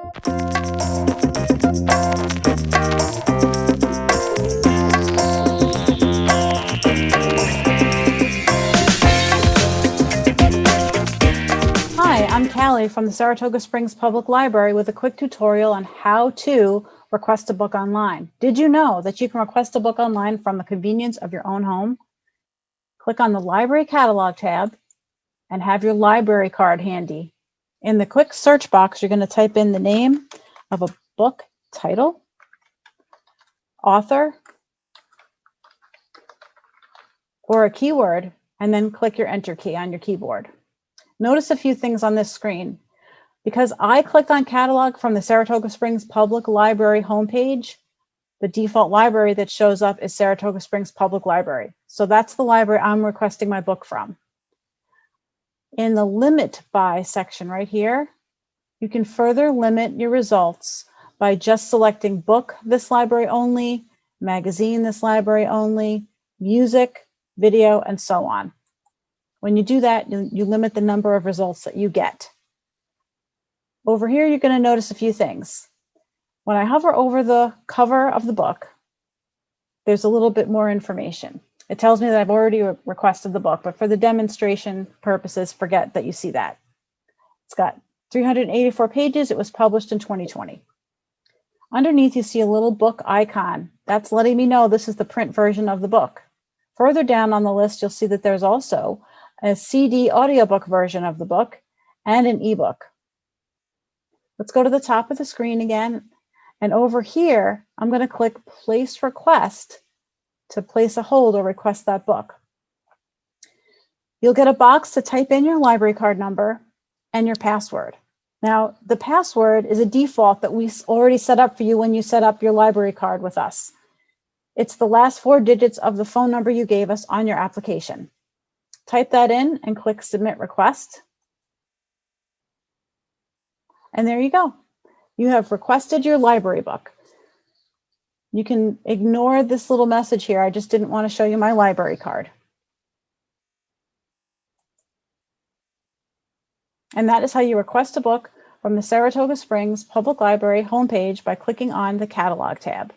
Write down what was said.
Hi, I'm Callie from the Saratoga Springs Public Library with a quick tutorial on how to request a book online. Did you know that you can request a book online from the convenience of your own home? Click on the Library Catalog tab and have your library card handy. In the quick search box, you're going to type in the name of a book title, author, or a keyword, and then click your Enter key on your keyboard. Notice a few things on this screen. Because I clicked on catalog from the Saratoga Springs Public Library homepage, the default library that shows up is Saratoga Springs Public Library. So that's the library I'm requesting my book from. In the Limit By section right here, you can further limit your results by just selecting Book, this library only, Magazine, this library only, Music, Video, and so on. When you do that, you limit the number of results that you get. Over here, you're going to notice a few things. When I hover over the cover of the book, there's a little bit more information. It tells me that I've already requested the book, but for the demonstration purposes, forget that you see that. It's got 384 pages. It was published in 2020. Underneath, you see a little book icon. That's letting me know this is the print version of the book. Further down on the list, you'll see that there's also a CD audiobook version of the book and an ebook. Let's go to the top of the screen again. And over here, I'm going to click Place Request to place a hold or request that book. You'll get a box to type in your library card number and your password. Now, the password is a default that we already set up for you when you set up your library card with us. It's the last 4 digits of the phone number you gave us on your application. Type that in and click Submit Request. And there you go. You have requested your library book. You can ignore this little message here. I just didn't want to show you my library card. And that is how you request a book from the Saratoga Springs Public Library homepage by clicking on the Catalog tab.